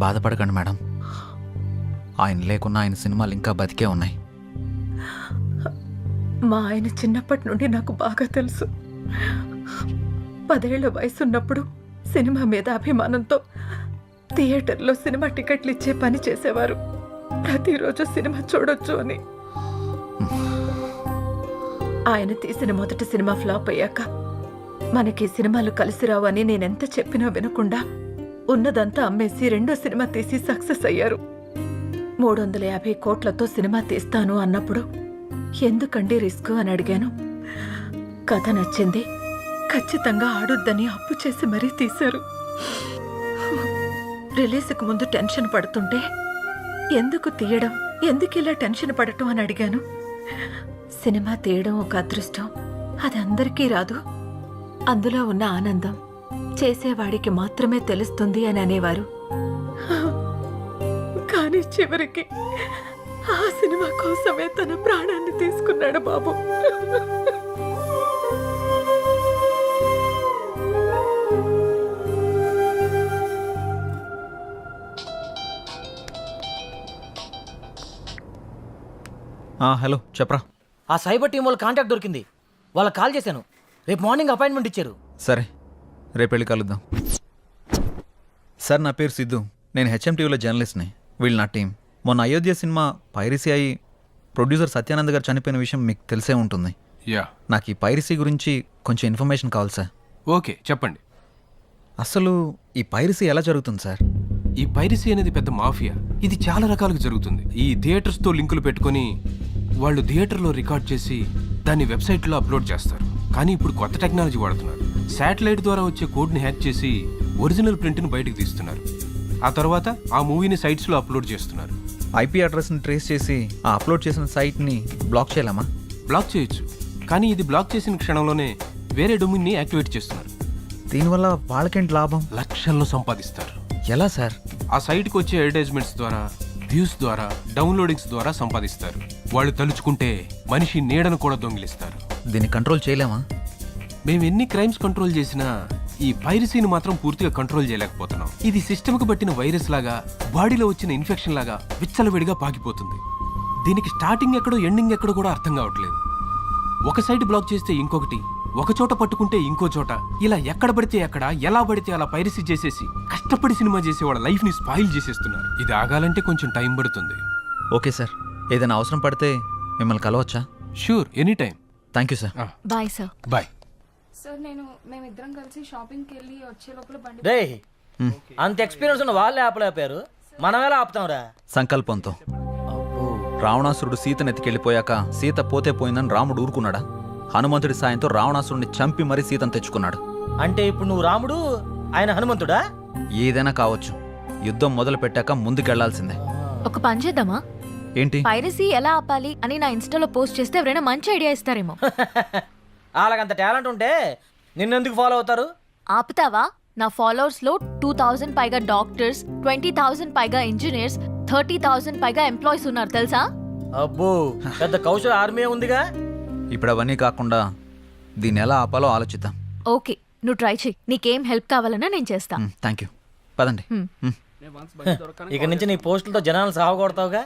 బాధపడకండి మేడం, ఆయన లేకున్నా ఆయన సినిమాలు ఇంకా బతికే ఉన్నాయి. మా ఆయన చిన్నప్పటి నుండి నాకు బాగా తెలుసు. 10 ఏళ్ల వయసున్నప్పుడు సినిమా మీద అభిమానంతో థియేటర్లో సినిమా టికెట్లు ఇచ్చే పని చేసేవారు. ప్రతిరోజు సినిమా చూడొచ్చు అని. ఆయన తీసిన మొదటి సినిమా ఫ్లాప్ అయ్యాక మనకి సినిమాలు కలిసి రావు అని నేనెంత చెప్పినా వినకుండా ఉన్నదంతా అమ్మేసి రెండో సినిమా తీసి సక్సెస్ అయ్యారు. 350 కోట్లతో సినిమా తీస్తాను అన్నప్పుడు ఎందుకండి రిస్క్ అని అడిగాను. కథ నచ్చింది, ఖచ్చితంగా ఆడొద్దని అప్పు చేసి మరీ తీశారు. రిలీజ్కి ముందు టెన్షన్ పడుతుంటే ఎందుకు తీయడం, ఎందుకు ఇలా టెన్షన్ పడటం అని అడిగాను. సినిమా తీయడం ఒక అదృష్టం, అది అందరికీ రాదు. అందులో ఉన్న ఆనందం చేసేవాడికి మాత్రమే తెలుస్తుంది అని అనేవారు. కానీ చివరికి ఆ సినిమా కోసమే తన ప్రాణాన్ని తీసుకున్నాడు బాబు. హలో చెప్పరా. ఆ సైబర్ టీం వాళ్ళ కాంటాక్ట్ దొరికింది, వాళ్ళకి కాల్ చేశాను. రేపు మార్నింగ్ అపాయింట్మెంట్ ఇచ్చారు. సరే, రేపు వెళ్ళి కలుద్దాం. సార్, నా పేరు సిద్ధు, నేను హెచ్ఎంటీవీలో జర్నలిస్ట్ని. వీళ్ళు నా టీం. మొన్న అయోధ్య సినిమా పైరసీ అయి ప్రొడ్యూసర్ సత్యానంద్ గారు చనిపోయిన విషయం మీకు తెలిసే ఉంటుంది. నాకు ఈ పైరసీ గురించి కొంచెం ఇన్ఫర్మేషన్ కావాలి సార్. ఓకే, చెప్పండి. అసలు ఈ పైరసీ ఎలా జరుగుతుంది సార్? ఈ పైరసీ అనేది పెద్ద మాఫియా. ఇది చాలా రకాలుగా జరుగుతుంది. ఈ థియేటర్స్తో లింకులు పెట్టుకొని వాళ్ళు థియేటర్లో రికార్డ్ చేసి దాన్ని వెబ్సైట్లో అప్లోడ్ చేస్తారు. కానీ ఇప్పుడు కొత్త టెక్నాలజీ వాడుతున్నారు. శాటిలైట్ ద్వారా వచ్చే కోడ్ని హ్యాక్ చేసి ఒరిజినల్ ప్రింట్ని బయటకు తీస్తున్నారు. ఆ తర్వాత ఆ మూవీని సైట్స్లో అప్లోడ్ చేస్తున్నారు. ఐపీ అడ్రస్ని ట్రేస్ చేసి ఆ అప్లోడ్ చేసిన సైట్ని బ్లాక్ చేయలేమా? బ్లాక్ చేయొచ్చు, కానీ ఇది బ్లాక్ చేసిన క్షణంలోనే వేరే డొమైన్ని యాక్టివేట్ చేస్తున్నారు. దీనివల్ల వాళ్ళకేంటి లాభం? లక్షల్లో సంపాదిస్తారు. ఎలా సార్? ఆ సైట్కి వచ్చే అడ్వర్టైజ్మెంట్స్ ద్వారా, వ్యూస్ ద్వారా, డౌన్లోడింగ్స్ ద్వారా సంపాదిస్తారు. వాళ్ళు తలుచుకుంటే మనిషి నీడను కూడా దొంగిలిస్తారు. దీన్ని కంట్రోల్ చేయలేమా? మేము ఎన్ని క్రైమ్స్ కంట్రోల్ చేసినా ఈ పైరసీని మాత్రం పూర్తిగా కంట్రోల్ చేయలేకపోతున్నాం. ఇది సిస్టమ్కి పట్టిన వైరస్ లాగా, బాడీలో వచ్చిన ఇన్ఫెక్షన్ లాగా విచ్చలవిడిగా పాకిపోతుంది. దీనికి స్టార్టింగ్ ఎక్కడో ఎండింగ్ ఎక్కడో కూడా అర్థం కావట్లేదు. ఒక సైట్ బ్లాక్ చేస్తే ఇంకొకటి, ఒక చోట పట్టుకుంటే ఇంకో చోట, ఇలా ఎక్కడ పడితే ఎక్కడ, ఎలా పడితే అలా పైరసీ చేసేసి కష్టపడి సినిమా చేసే వాళ్ళ లైఫ్ని స్పాయిల్ చేసేస్తున్నారు. ఇది ఆగాలంటే కొంచెం టైం పడుతుంది. ఓకే సార్, ఏదైనా అవసరం పడితే మిమ్మల్ని కలవచ్చా? Sure, any time. Thank you sir. Bye sir. Bye sir. మేమిద్దరం కలిసి షాపింగ్కి వెళ్ళి వచ్చే లోపల బండి. రే, అంత ఎక్స్పీరియన్స్ ఉన్న వాళ్ళే ఆపలేపారు, మనం ఎలా ఆపుతాంరా? సంకల్పంతో. రావణాసురుడు సీతను ఎత్తికెళ్ళిపోయాక సీత పోతే పోయిందని రాముడు ఊరుకున్నాడా? హనుమంతుడి సాయంతో రావణాసురుడిని చంపి మరీ సీతను తెచ్చుకున్నాడు. అంటే ఇప్పుడు నువ్వు రాముడు, ఆయన హనుమంతుడా? ఏదైనా కావచ్చు, యుద్ధం మొదలు పెట్టాక ముందుకెళ్లాల్సిందే. ఒక పని చేద్దామా? ఏంటి? పైరసీ ఎలా ఆపాలి అని నా ఇన్స్టాలో పోస్ట్ చేస్తే ఎవరైనా మంచి ఐడియా ఇస్తారేమో. వాళ్ళకంత టాలెంట్ ఉంటే నిన్నెందుకు ఫాలో అవుతారు? ఆపుతావా? నా ఫాలోవర్స్ లో 2000 పైగా డాక్టర్స్, 20,000 పైగా ఇంజనీర్స్, 30,000 పైగా ఎంప్లాయీస్ ఉన్నారు తెలుసా? అబ్బో, పెద్ద కౌశల ఆర్మీ ఉందిగా. ఇప్పుడు అవన్నీ కాకుండా దీన్ని ఎలా ఆపాలో ఆలోచిద్దాం. ఓకే, నువ్వు ట్రై చెయ్యి. నీకేం హెల్ప్ కావాలన్నా నేను చేస్తా. Thank you. పదండి. ఇక నుంచి నీ పోస్టులతో జనాలు సాగొడతావుగా.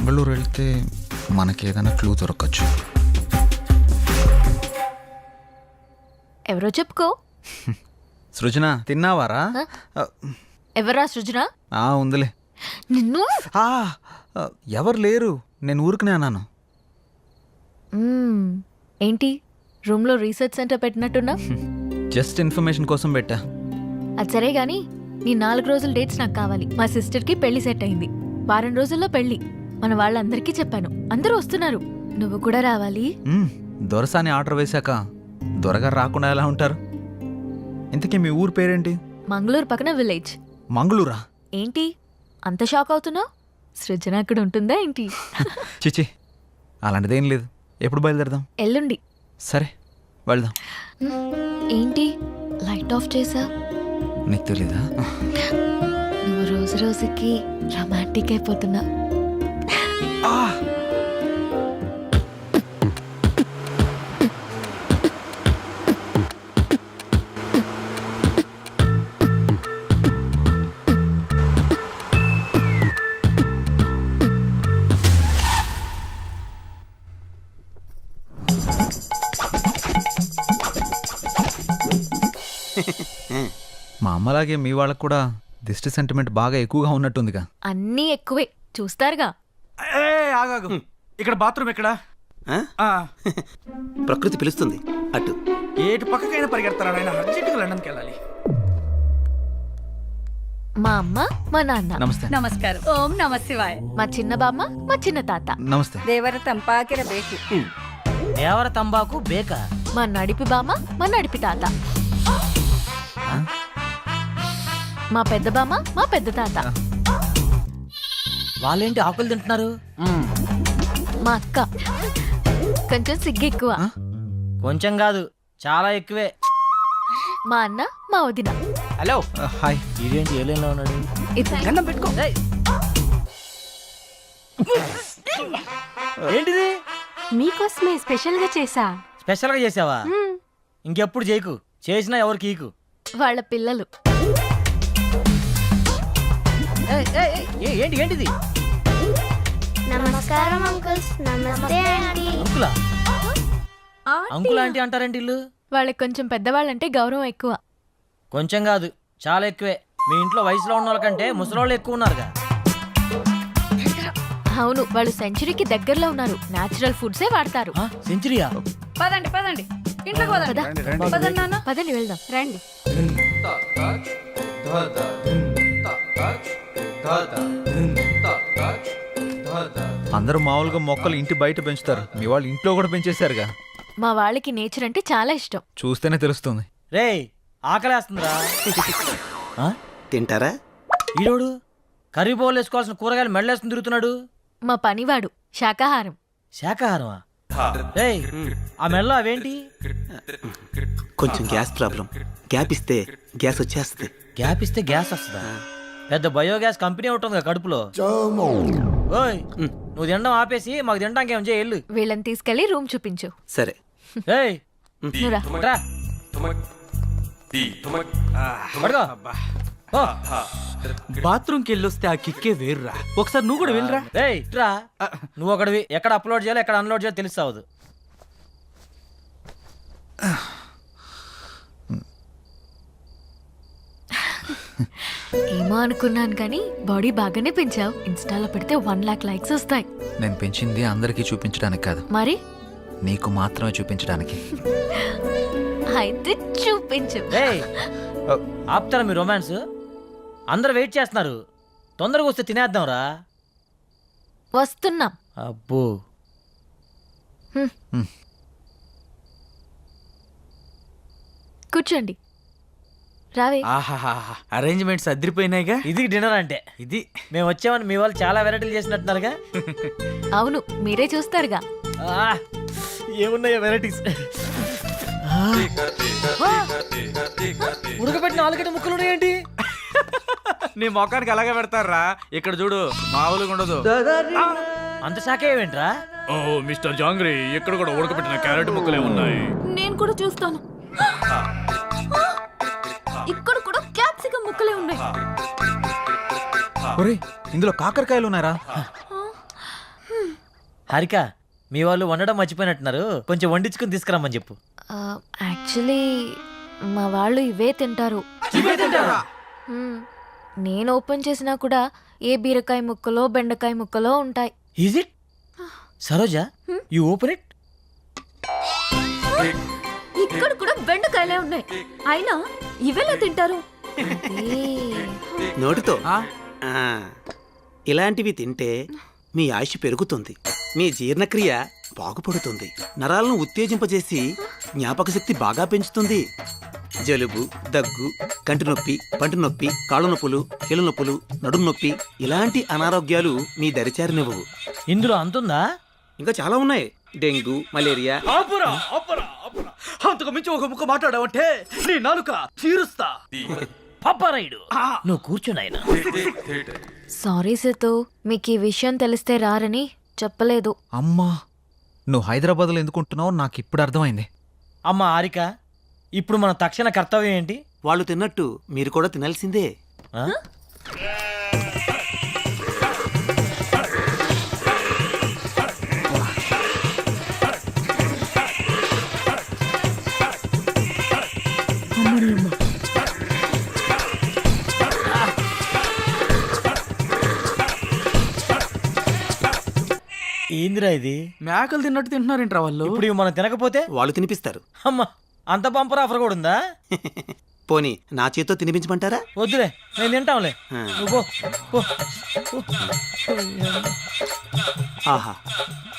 మంగళూరు వెళ్తే మనకేదైనా క్లూ దొరకచ్చు. ఎవరో చెప్పుకో. సృజన తిన్నావారా? ఎవరా సృజన? ఉందిలే. నిన్ను ఆ, ఎవరు లేరు, నేను ఊరుకునే అన్నాను. ఏంటి రూమ్లో రీసెర్చ్ సెంటర్ పెట్టినట్టున్నా? జస్ట్ ఇన్ఫర్మేషన్ కోసం పెట్టా. అది సరే గాని నీ 4 రోజుల డేట్స్ నాకు కావాలి. మా సిస్టర్కి పెళ్లి సెట్ అయింది. వారం రోజుల్లో పెళ్లి. మన వాళ్ళందరికీ చెప్పాను, అందరూ వస్తున్నారు. నువ్వు కూడా రావాలి. దొరసాని ఆర్డర్ వేశాక దొరగారు రాకుండా ఎలా ఉంటారు? ఇంతకీ మీ ఊరు పేరేంటి? మంగళూరు పక్కన విలేజ్. మంగళూరా? ఏంటి అంత షాక్ అవుతున్నావు? సృజన అక్కడ ఉంటుందా ఏంటి? చిచి, అలాంటిదేం లేదు. ఎప్పుడు బయలుదేరదాం? ఎల్లుండి. సరే వెళ్దాం. ఏంటి లైట్ ఆఫ్ చేసా? నీకు తెలీదా? నువ్వు రోజు రోజుకి రొమాంటిక్ అయిపోతున్నా. మా అమ్మలాగే మీ వాళ్ళకు కూడా దిష్టి సెంటిమెంట్ బాగా ఎక్కువగా ఉన్నట్టుందిగా. అన్నీ ఎక్కువే చూస్తారుగా. ఆగాగు, ఇక్కడ బాత్రూమ్ ఎక్కడ? ప్రకృతి పిలుస్తుంది అటు. ఏటు పక్కకైనా పరిగెడతారా నాయన? అర్జెంటుగా లండన్కి వెళ్ళాలి. మా అమ్మ మా నాన్న. నమస్తే. ನಮಸ್ಕಾರ. ಓಂ ನಮ ಶಿವಾಯ. మా చిన్న బామ్మ మా చిన్న తాత. నమస్తే. ದೇವರ ತಂಪಾಕಿರಬೇಕು. దేవర తంబాకు బేక. మా నడిపి బామ్మ మా నడిపి తాత. మా పెద్ద బామ్మ మా పెద్ద తాత. వాళ్ళేంటి ఆకులు తింటున్నారు? మా అక్క కొంచెం సిగ్గు ఎక్కువ. కొంచెం కాదు, చాలా ఎక్కువే. మా అన్న మా వదిన. హలో. హాయ్. ఇదేంటి ఏలేలో ఉన్నాడు? గన్నం పెట్టుకో. ఏంటిది? మీకోసమే స్పెషల్ గా చేసా. స్పెషల్ గా చేసావా? ఇంకెప్పుడు చేయకు, చేసినా ఎవరికి ఈకు. వాళ్ళ పిల్లలు. ఏంటి ఏంటిది? నమస్కారం అంకుల్స్. నమస్తే ఆంటీ. అంకులా? అంకుల్ ఆంటీ అంటారేంటి ఇల్లు? వాళ్ళకి కొంచెం పెద్దవాళ్ళంటే గౌరవం ఎక్కువ. కొంచెం కాదు, చాలా ఎక్కువే. మీ ఇంట్లో వయసులో ఉన్న వాళ్ళకంటే ముసలోళ్ళు ఎక్కువ ఉన్నారుగా. అవును, వాళ్ళు సెంచరీకి దగ్గరలో ఉన్నారు. నేచురల్ ఫుడ్సే వాడతారు. సెంచరీయా? పదండి పదండి, ఇంట్లోకి పోదాం. పదండి నాన్న. పదండి వెళ్దాం. రండి. అందరూ మామూలుగా మొక్కలు ఇంటి బయట పెంచుతారు, మీ వాళ్ళు ఇంట్లో కూడా పెంచేశారుగా. మా వాళ్ళకి నేచర్ అంటే చాలా ఇష్టం. చూస్తేనే తెలుస్తుంది. రేయ్, ఆకలేస్తుందిరా. తింటారా? ఈరోడు కర్రీ బౌల్ వేసుకోవాల్సిన కూరగాయలు మెడలేసుకుని తిరుగుతున్నాడు. మా పనివాడు శాకాహారం. శాకాహారమా? రేయ్, ఆ మెడలో అవేంటి? కొంచెం గ్యాస్ ప్రాబ్లం. గ్యాప్ ఇస్తే గ్యాస్ వచ్చేస్తుంది. గ్యాప్ ఇస్తే గ్యాస్ వస్తుందా? పెద్ద బయోగ్యాస్ కంపెనీ ఉంటుంది కడుపులో. ఓయ్, నువ్వు తినడం ఆపేసి మాకు తినడానికి ఏం చేయాలి? వీళ్ళని తీసుకెళ్లి రూమ్ చూపించు. సరే. ఏయ్, నువ్వురా. రా. పడుకో. ఓ. బాత్రూమ్కి వెళ్ళొస్తే ఆ కిక్కే వేర్రా. ఒకసారి నువ్వు కూడా వెళ్ళరా. ఏయ్, రా. నువ్వు ఒకటివి. ఎక్కడ అప్లోడ్ చేయాలో ఎక్కడ అన్లోడ్ చేయాలో తెలుస్తావదు. ఏమో అనుకున్నాను కానీ బాడీ బాగానే పెంచావు. ఇన్స్టాలో పెడితే 1 lakh లైక్స్ వస్తాయి. నేను పెంచింది అందరికీ చూపించడానికి కాదు, మరి నీకు మాత్రమే చూపించడానికి. అయితే చూపించు. ఏయ్, ఆపుతారా మీ రొమాన్స్? అందరు వెయిట్ చేస్తున్నారు. తొందరగా వస్తే తినేద్దాం రా. వస్తున్నాం. అబ్బో. కూర్చోండి. రావే. ఆహాహా, అరేంజ్మెంట్స్ అదిరిపోయినాయిగా. ఇది డిన్నర్ అంటే. ఇది మేము వచ్చామని మీ వాళ్ళు చాలా వెరైటీలు చేసినట్టున్నారుగా. అవును, మీరే చూస్తారుగా. ఆ, ఏమున్నాయో వెరైటీస్. ఉడకబెట్టిన ఆలుగడ్డ ముక్కలు ఉన్నాయేంటి? నీ మొఖానికి అలాగే పెడతారా. ఇక్కడ చూడు, మామూలుగా ఉండదు. అంత శాఖ ఏమేంట్రా? ఓ మిస్టర్ జాంగ్రీ, ఇక్కడ కూడా ఉడకబెట్టిన క్యారెట్ ముక్కలే ఉన్నాయి. నేను కూడా చూస్తాను. ఇక్కడ కూడా క్యాప్సికమ్ ముక్కలే ఉన్నాయి. ఒరేయ్, ఇందులో కాకరకాయలు ఉన్నారా? హారిక, మీ వాళ్ళు వండడం మర్చిపోయినట్టున్నారు. కొంచెం వండించుకుని తీసుకురమ్మని చెప్పు. యాక్చువల్లీ మా వాళ్ళు ఇవే తింటారు. మ్మ్. నేను ఓపెన్ చేసినా కూడా ఏ బీరకాయ ముక్కలో బెండకాయ ముక్కలో ఉంటాయి. Is it Saroja you open it. ఇక్కడ కూడా బెండకాయలే ఉన్నాయి, అయినా ఇవెలా తింటారు? నోటితో ఇలాంటివి తింటే మీ ఆయుష్ పెరుగుతుంది, మీ జీర్ణక్రియ బాగుపడుతుంది, నరాలను ఉత్తేజింపజేసి జ్ఞాపక శక్తి బాగా పెంచుతుంది. జలుబు, దగ్గు, కంటి నొప్పి, పంటి నొప్పి, కాళ్ళ నొప్పులు, కీళ్ళ నొప్పులు, నడుము నొప్పి ఇలాంటి అనారోగ్యాలు మీ దరిచారినివ్వవు. ఇందులో అంతుందా? ఇంకా చాలా ఉన్నాయి. Dengue, malaria. ఆపురా ఆపురా ఆపురా, అంతకు మించి ఒక ముక్క మాట్లాడావంటే నీ నాలుక చీరుస్తా. పప్పరాయుడు నువ్వు కూర్చున్నాయన. సారీ సేతు, మీకు ఈ విషయం తెలిస్తే రారని చెప్పలేదు. అమ్మా, నువ్వు హైదరాబాద్లో ఎందుకుంటున్నావో నాకు ఇప్పుడు అర్థమైంది. అమ్మ హారిక, ఇప్పుడు మన తక్షణ కర్తవ్యం ఏంటి? వాళ్ళు తిన్నట్టు మీరు కూడా తినాల్సిందే. ఆ? ఏందిరా ఇది? మేకలు తిన్నట్టు తింటున్నారేంట్రా వాళ్ళు? ఇప్పుడు ఇవి మనం తినకపోతే వాళ్ళు తినిపిస్తారు. అమ్మ, అంత బంపర్ ఆఫర్ కూడా ఉందా? పోనీ నా చేత్తో తినిపించమంటారా? వద్దులే, నేను తింటాంలే. ఆ. నువ్వు పో, పో, పో. ఆహా,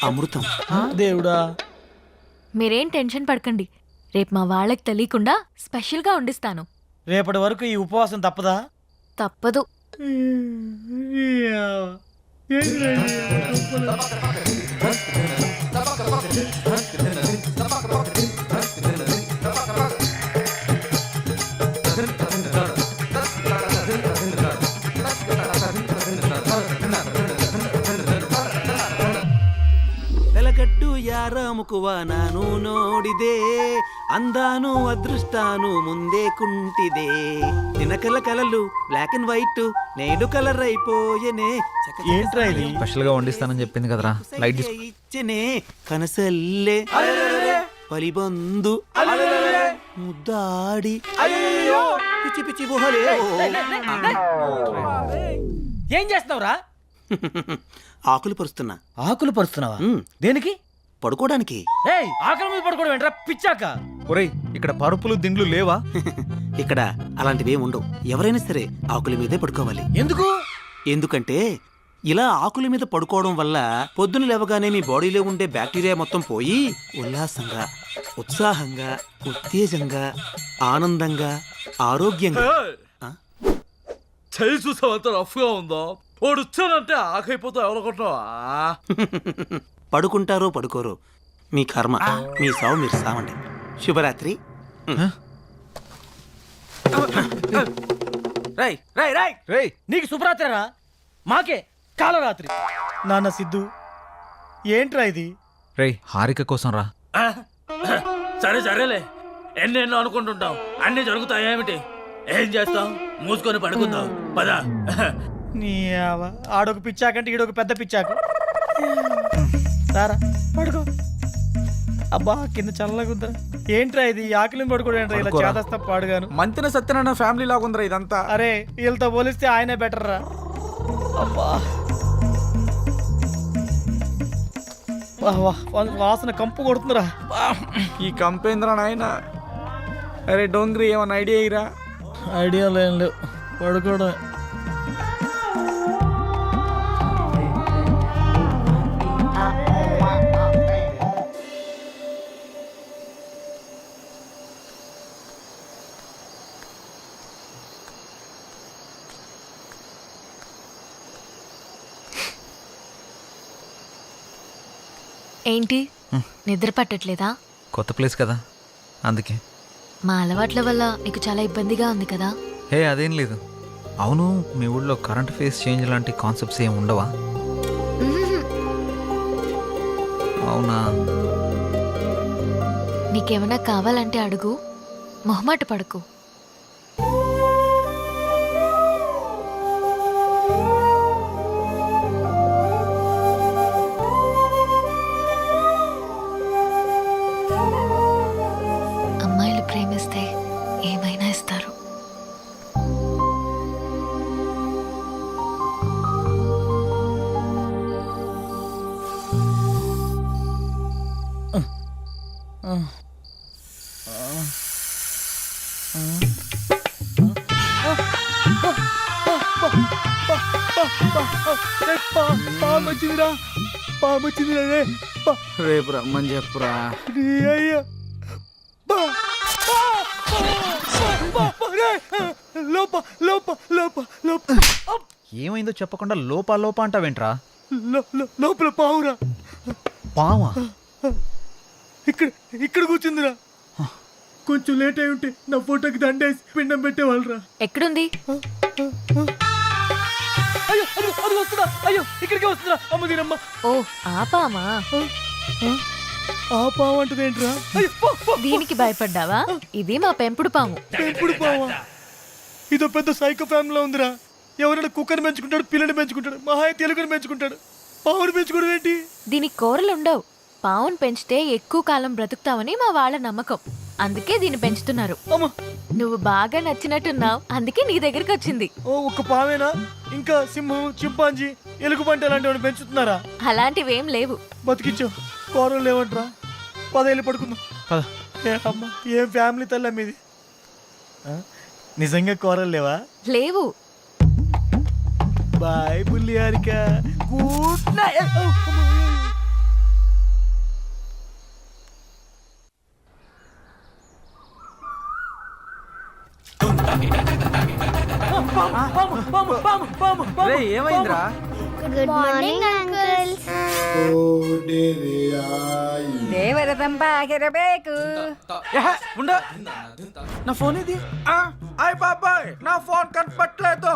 అమృతం. దేవుడా. మీరేం టెన్షన్ పడకండి, రేపు మా వాళ్ళకి తెలియకుండా స్పెషల్గా వండిస్తాను. రేపటి వరకు ఈ ఉపవాసం తప్పదా? తప్పదు. వెలగట్టు యారాముకువ ನಾನು ನೋಡಿದೆ, అందాను అదృష్టాను ముందే కుంటిదే, దినకల కలలు బ్లాక్ అండ్ వైట్ నేడు కలర్ అయిపోయనే. ఏంట్రా ఇది? స్పెషల్గా వండిస్తానని చెప్పింది కదరా, లైట్ తీసుకో. ఇచ్చనే కనసల్లే పలిబందు ముద్దాడి పిచ్చి పిచ్చి గుహలే. ఏం చేస్తున్నావురా? ఆకులు పరుస్తున్నా. ఆకులు పరుస్తున్నావా? ఉమ్, దేనికి? పడుకోవడానికి. ఏయ్, ఆకలి మీద పడుకోవడం ఏంట్రా పిచ్చాక? ఒరేయ్, ఇక్కడ పరుపులు దిండ్లు లేవా? ఇక్కడ అలాంటివి ఉండవు. ఎవరైనా సరే ఆకుల మీదే పడుకోవాలి. ఎందుకు? ఎందుకంటే ఇలా ఆకుల మీద పడుకోవడం వల్ల పొద్దున లేవగానే మీ బాడీలో ఉండే బ్యాక్టీరియా మొత్తం పోయి ఉల్లాసంగా, ఉత్సాహంగా, ఉత్తేజంగా, ఆనందంగా, ఆరోగ్యంగా. ఆ? చేయి చూసావు ఎంత రఫ్ గా ఉందో. వాడు వచ్చానంటే ఆకైపోతా ఎవరనుకుంటున్నావా? పడుకుంటారో పడుకోరో మీ కర్మ, మీ సావు మీరు సావండి. శుభరాత్రి. రై రై రై రేయ్, నీకు శుభరాత్రిరా, మాకే కాలరాత్రి. నాన్న సిద్ధు, ఏంట్రా ఇది? రేయ్, హారిక కోసం రా. సరే సరేలే, ఎన్నెన్నో అనుకుంటుంటాం, అన్ని జరుగుతాయేమిటి? ఏం చేస్తాం? మూసుకొని పడుకుందాం పద. నీ ఆడొక పిచ్చాకంటే ఈడొక పెద్ద పిచ్చాకు. సారా పడుకో. అబ్బా, కింద చల్లగా ఉందా? ఏంట్రా ఇది? ఆకలిని పడుకోవడం ఏంట్రా? ఇలా పడుకోరా. చేదస్తా పాడుగాను. మంతిన సత్యనారాయణ ఫ్యామిలీ లాగుందిరా ఇదంతా. అరే, వీళ్ళతో పోలిస్తే ఆయనే బెటర్ రా. అబ్బా, వా, వా, వాసన కంపు కొడుతుందిరా. ఈ కంపేంద్ర నాయన. అరే డోంగ్రీ, ఏమన్నా ఐడియా ఇరా? ఐడియా లేని లేవు, పడుకోవడం. ఏంటి, నిద్ర పట్టట్లేదా? కొత్త ప్లేస్ కదా, అందుకే. మా అలవాట్ల వల్ల నీకు చాలా ఇబ్బందిగా ఉంది కదా? హే, అదేం లేదు. అవును, మీ ఊళ్ళో కరెంట్ ఫేస్ చేంజ్ లాంటి కాన్సెప్ట్స్ ఏమి ఉండవా? అవునా? నీకేమైనా కావాలంటే అడుగు, మొహమాట పడకు. అమ్మాయిలు ప్రేమిస్తే పామొచ్చిందిరా, పామొచ్చిందిరా రే. రేపు రమ్మని చెప్పురా. అయ్యా లోప లోప లోప లోప ఏమైందో చెప్పకుండా లోపా లోపా అంటావేంట్రా? లోపల పావురా. పావా? ఇక్కడ ఇక్కడ కూర్చుందిరా. కొంచెం లేట్ అయి ఉంటే నా ఫోటోకి దండేసి పిండం పెట్టేవాళ్ళరా. ఎక్కడుంది? అయ్యో అది అది వస్తుందా? అయ్యో ఇక్కడికే వస్తుందా? అమ్మ దీనమ్మ. ఓ ఆపామా? ఆ పావు అంటది ఏంట్రా? అయ్యో పో, పో. దీనికి భయపడ్డావా? ఇది మా పెంపుడు పాము. పెంపుడు పావా? ఇదో పెద్ద సైకో ఫ్యామిలీలో ఉందిరా. ఎవరైనా కుక్కని పెంచుకుంటాడు, పిల్లని పెంచుకుంటాడు, మహా తెలుగుని పెంచుకుంటాడు. పావుని పెంచుకోవడం ఏంటి? దీనికి కూరలు ఉండవు. పావును పెంచితే ఎక్కువ కాలం బ్రతుకుతావని మా వాళ్ళ నమ్మకం. అందుకే దీన్ని పెంచుతున్నారు. అమ్మ నువ్వు బాగా నచ్చినట్టున్నావు, అందుకే నీ దగ్గరికి వచ్చింది. ఓ ఒక్క పావేనా? ఇంకా సింహం, చింపాంజీ, ఎలుగుబంటి అలాంటివి పెంచుతున్నారా? అలాంటివేం లేవు. బతికించు. కూరలు లేవంట్రా. 10 ఏళ్ళు పడుకుందాం. పద. ఏ అమ్మ ఏం ఫ్యామిలీ తల్లి మీది. నిజంగా కూరలు లేవా? లేవు. బాయ్ బుల్లి హారిక. Good night. ఏమైందిరా? Good morning uncles. ದೇವರ ತಂಪಾಗಿರಬೇಕು. నా ఫోన్ ఇది. అయ్ బాబాయ్ నా ఫోన్ కనపట్లేదు.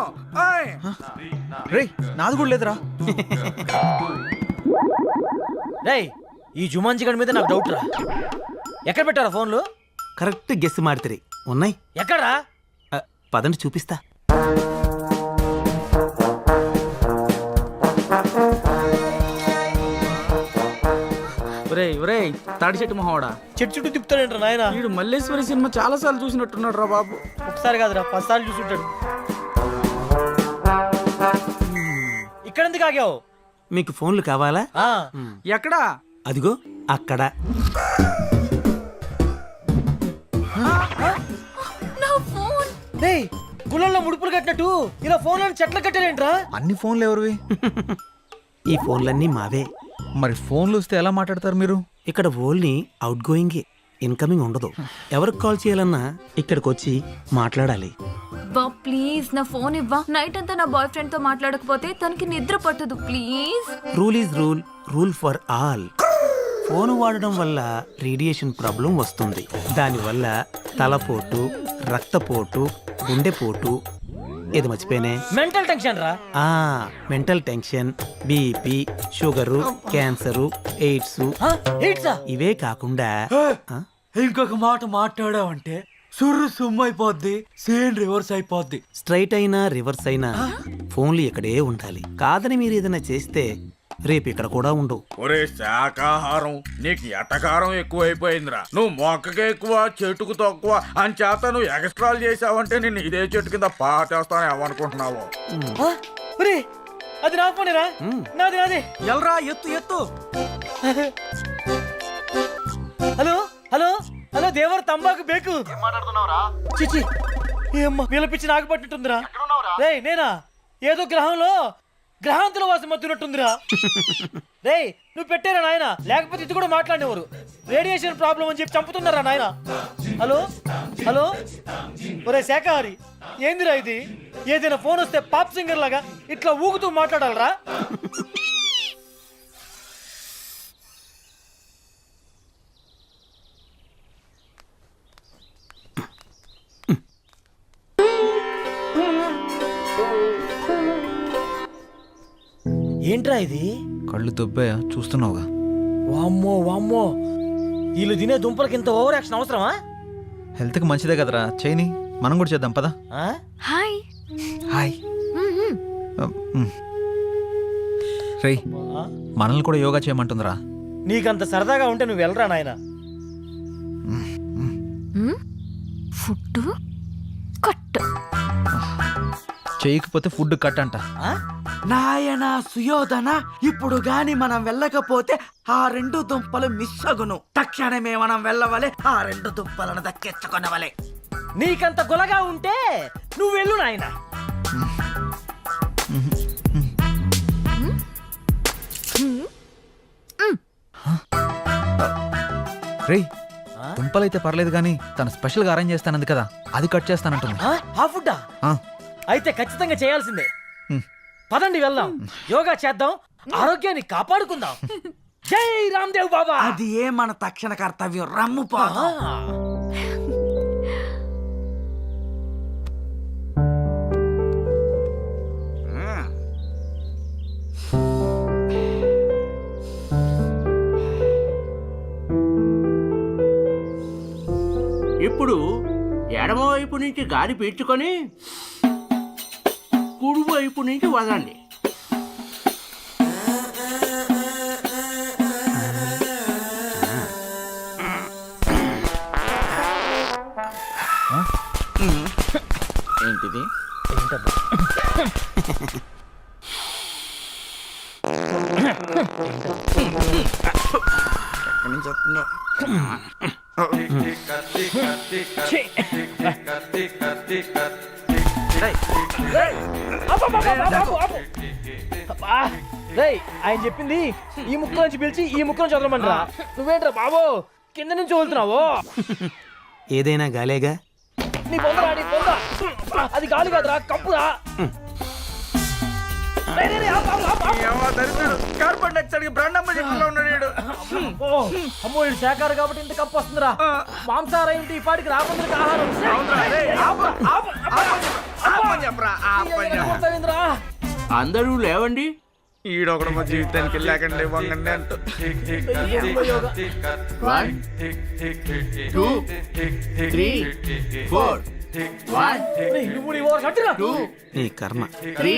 రే నాది కూడా లేదురా. రేయ్ ఈ జుమాన్జీ గడి మీద నాకు డౌట్ రా. ఎక్కడ పెట్టారా ఫోన్లు? కరెక్ట్ గెస్ మాడితే ఉన్నాయి. ఎక్కడా? పదండి చూపిస్తా. ఒరేయ్ తాడి చెట్టు మొహోడా, చెట్టు చుట్టూ తిప్పుతాడంట నాయన. వీడు మల్లేశ్వరి సినిమా చాలా సార్లు చూసినట్టున్నాడు రా బాబు. ఒకసారి కాదురా 10 సార్లు చూసుంటాడు. ఇక్కడ ఎందుకు ఆగావు? మీకు ఫోన్లు కావాలా? ఎక్కడా? అదిగో అక్కడ. గుళ్ళల్లో ముడుపులు కట్టినట్టు ఇలా ఫోన్లను చెట్లు కట్టారేంట్రా? అన్ని ఫోన్లు ఎవరివి? ఈ ఫోన్లన్నీ మావే. మరి ఫోన్లు వస్తే ఎలా మాట్లాడతారు మీరు? ఇక్కడ ఓన్లీ అవుట్ గోయింగ్, ఇన్కమింగ్ ఉండదు. ఎవరికి కాల్ చేయాలన్నా ఇక్కడికి వచ్చి మాట్లాడాలి. బా ప్లీజ్ నా ఫోన్ ఇవ్వా. నైట్ అంతా నా బాయ్ ఫ్రెండ్ తో మాట్లాడకపోతే తనకి నిద్ర పట్టదు. Please. Rule is rule, rule for all. Phone వాడడం వల్ల రేడియేషన్ ప్రాబ్లం వస్తుంది. దానివల్ల తలపోటు, రక్తపోటు, గుండెపోటు, ఇది మర్చిపోయినే మెంటల్ టెన్షన్ రా. Mental tension, BP, sugar, cancer, AIDS. ఇవే కాకుండా ఇంకొక మాట మాట్లాడావంటే సుర్రు సుమ్ము అయిపోద్ది, సేమ్ రివర్స్ అయిపోద్ది. స్ట్రైట్ అయినా రివర్స్ అయినా ఫోన్లు ఇక్కడే ఉండాలి. కాదని మీరు ఏదైనా చేస్తే రేపు ఇక్కడ కూడా ఉండవు. ఒరే శాకాహారం, నీకు ఎటకారం ఎక్కువైపోయిందిరా. నువ్వు మొక్కకి ఎక్కువ చెట్టుకు తక్కువ అని చేత నువ్వు ఎక్స్ట్రాలు చేసావంటే నేను ఇదే చెట్టు కింద పాటేస్తాను ఏమనుకుంటున్నావు? అది నా ఫోనేరా. నాది నాది. ఎల్రా ఎత్తు ఎత్తు. హలో హలో హలో దేవర్ తంబాకు బేకు. చిచి ఏమ్మా వీళ్ళపిచ్చి నాకు పట్టినట్టుందిరా. రేయ్ నేనా? ఏదో గ్రహంలో గ్రహాంతుల వాసం మత్తున్నట్టుందిరా. రేయ్ నువ్వు పెట్టారా నాయన? లేకపోతే ఇది కూడా మాట్లాడేవారు. రేడియేషన్ ప్రాబ్లం అని చెప్పి చంపుతున్నారా నాయన? హలో హలో ఒరే శాఖాహారి, ఏందిరా ఇది? ఏదైనా ఫోన్ వస్తే పాప్ సింగర్ లాగా ఇట్లా ఊగుతూ మాట్లాడాలరా? ఏంట్రా ఇది? కళ్ళు దొబ్బాయా? చూస్తున్నావుగా. వామ్మో వామ్మో, వీళ్ళు తినే దుంపలకి ఇంత ఓవర్ యాక్షన్ అవసరమా? హెల్త్కి మంచిదే కదరా, చేయని. మనం కూడా చేద్దాం పదా. హాయ్. హాయ్. రే మనల్ని కూడా యోగా చేయమంటుందిరా. నీకంత సరదాగా ఉంటే నువ్వు వెళ్ళరా నాయన. Food cut. చేయకపోతే ఫుడ్ కట్ అంట. నాయన సుయోధన, ఇప్పుడు గాని మనం వెళ్ళకపోతే ఆ 2 దుంపలు మిస్ అగును. తక్షణమే మనం వెళ్ళవలే, ఆ 2 దుంపలను దక్కించుకొనవలే. నీకంత గులగా ఉంటే నువ్వు వెళ్ళు నాయనా. రేయ్ దుంపలైతే పర్లేదు కానీ తను స్పెషల్గా అరేంజ్ చేస్తానంది కదా, అది కట్ చేస్తానంటుంది. ఆ ఫుడ్డా? ఆ, అయితే ఖచ్చితంగా చేయాల్సిందే. హ్మ్. పదండి వెళ్దాం, యోగా చేద్దాం, ఆరోగ్యాన్ని కాపాడుకుందాం. జై రామ్దేవ్ బాబా. అది ఏ మన తక్షణ కర్తవ్యం. రమ్ము పోదాం. ఇప్పుడు ఎడమ వైపు నుంచి గాలి పీల్చుకొని కుడి వైపు నుంచి వదండి. ఏంటిది? ఎక్కడి నుంచి వస్తుందో? ఆయన చెప్పింది ఈ ముక్క నుంచి పిలిచి ఈ ముక్క నుంచి వదలమంటారా? నువ్వేంట్రా బాబు కింద నుంచి వదులుతున్నావు? ఏదైనా గాలేగా. నీ పొందరా, నీ పొంద. అది గాలి కాదురా, కప్పురా. కార్బన్ డైఆక్సైడ్ బ్రాండమ్మ చెట్టులో ఉన్నాడు. అమ్మో ఇది శాఖాహారం కాబట్టి ఇంత కప్పు వస్తుందిరా. మాంసాహారం ఏంటి ఈ పాటికి రాకుండా ఆహారం. అందరూ లేవండి. ఈడొకడు మా జీవితానికి లేకండి వంగండి అంటూ. 1 2 3 4 1 2 నీ కర్మ. 3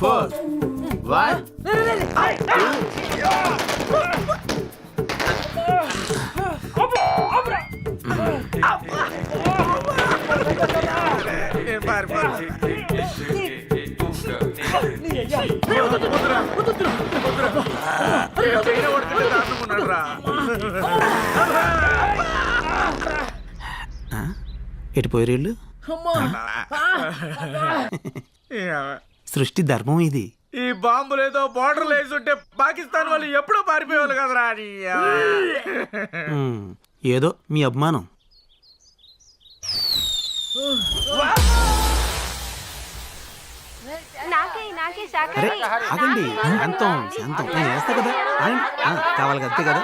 4 1 ఎటు పోయేళ్ళు? సృష్టి ధర్మం ఇది. ఈ బాంబులేదో బార్డర్ వేసుంటే పాకిస్తాన్ వాళ్ళు ఎప్పుడో పారిపోయేవాళ్ళు కదరా. ఏదో మీ అభిమానం. అరే ఆగండి, శాంతం శాంతం. నేను వేస్తా కదా, కావాలి అంతే కదా.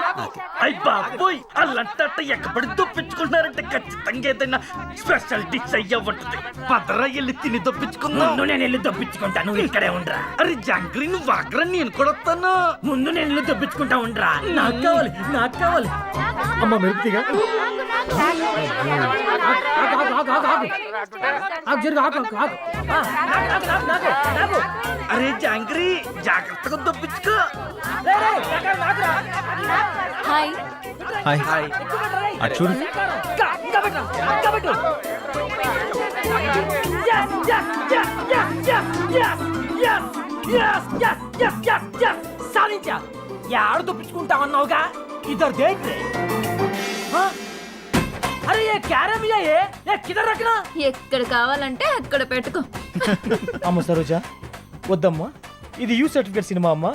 అయ్య బాబోయ్, అల్లంట ఎక్కబడి దొప్పించుకుంటున్నారంటే ఖచ్చితంగా ఏదైనా స్పెషల్ డిష్ అయ్యా ఉంటుంది. పదరా వెళ్ళి తిని దొప్పించుకుందాం. నేను వెళ్ళి దొప్పించుకుంటా, నువ్వు ఇక్కడే ఉండరా. అరే జంగ్రీ నువ్వు వాగ్రా, నేను కూడా వస్తాను. ముందు నేను వెళ్ళి దొప్పించుకుంటా ఉండరా. నాకు కావాలి, నాకు కావాలి. అమ్మ మెరుపుగా అరే జాంగ్రీ జాగ్రత్తగా దొప్పించుకో. హాయ్. Hi hi. అటు చూడు. సాధించా. యాడ దొప్పించుకుంటామన్నావుగా, ఇద్దరు దేంటే. అరే ఏ క్యారమియా ఏ కిదర్ రఖనా. ఎక్కడ కావాలంటే అక్కడ పెట్టుకో. అమ్మ సరోజా వద్దమ్మా, ఇది యూ సర్టిఫికేట్ సినిమా అమ్మా.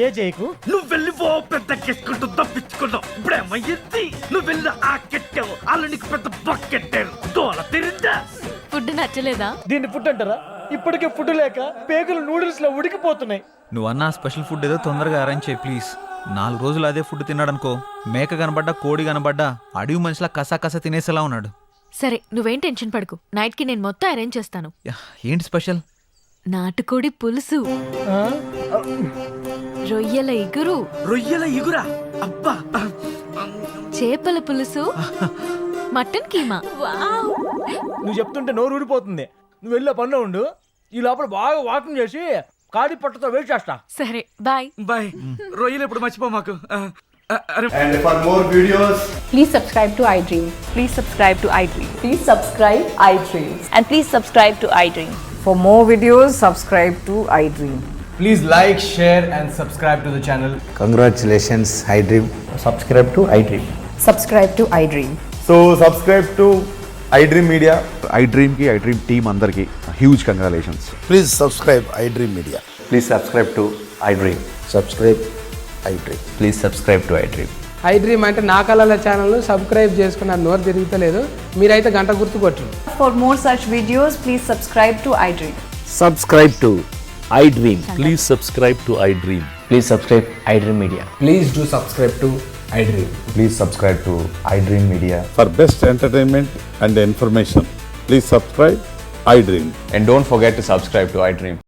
ఏ చేయకు. నువ్వు వెళ్ళి ఓ పెద్ద కెట్టుకుంటూ తప్పించుకున్నావు. ఇప్పుడేమయ్యింది? నువ్వు వెళ్ళి ఆ కెట్టావు, వాళ్ళు నీకు పెద్ద బకెట్టారు. దోల తిరిందా? ఫుడ్ నచ్చలేదా? దీన్ని ఫుడ్ అంటారా? ఇప్పటికే ఫుడ్ లేక పేగులు నూడిల్స్ లో ఉడికిపోతున్నాయి. నువ్వు అన్న స్పెషల్ ఫుడ్ ఏదో తొందరగా అరేంజ్ చేయి ప్లీజ్. 4 రోజులు అదే ఫుడ్ తిన్నాడనుకో, మేక కనబడ్డా కోడి కనబడ్డా అడవి మనిషిలా కసా కసా తినేసేలా ఉన్నాడు. సరే నువ్వేం టెన్షన్ పడకు, నైట్ కి నేను మొత్తం అరేంజ్ చేస్తాను. యా, ఏంటి స్పెషల్? నాటుకోడి పులుసు, రొయ్యల ఇగురు, రొయ్యల ఇగురా, అబ్బా, చేపల పులుసు, మటన్ కీమా. వావ్! నువ్వు చెప్తుంటే నోరు ఊడిపోతుంది. నువ్వు వెళ్ళే పనిలో ఉండు, ఈ లోపల బాగా వాకింగ్ చేసి కాడి పట్టతో వెయిట్ చేస్తా. సరే బాయ్. బాయ్. రొయ్యలు ఎప్పుడు మర్చిపో మాకు. And for more videos, please subscribe to iDream. Please subscribe to iDream. Please subscribe iDream. And please subscribe to iDream. For more videos, subscribe to iDream. Please like, share, and subscribe to the channel. Congratulations iDream. Subscribe to iDream. Subscribe to iDream. So subscribe to iDream Media. iDream కి iDream team అందరికి huge congratulations. Please subscribe iDream media. Please subscribe to iDream. Subscribe iDream. Please subscribe to iDream. iDream అంటే నా కళల channel subscribe చేసుకున్న నోరు తిరుగుతలేదు, మీరైతే గంట గుర్తు కొట్టండి. For more such videos, please subscribe to iDream. Subscribe to iDream. Please subscribe to iDream. Please subscribe iDream media. Please do subscribe to iDream. Please subscribe to iDream media. For best entertainment and information please subscribe iDream. And don't forget to subscribe to iDream.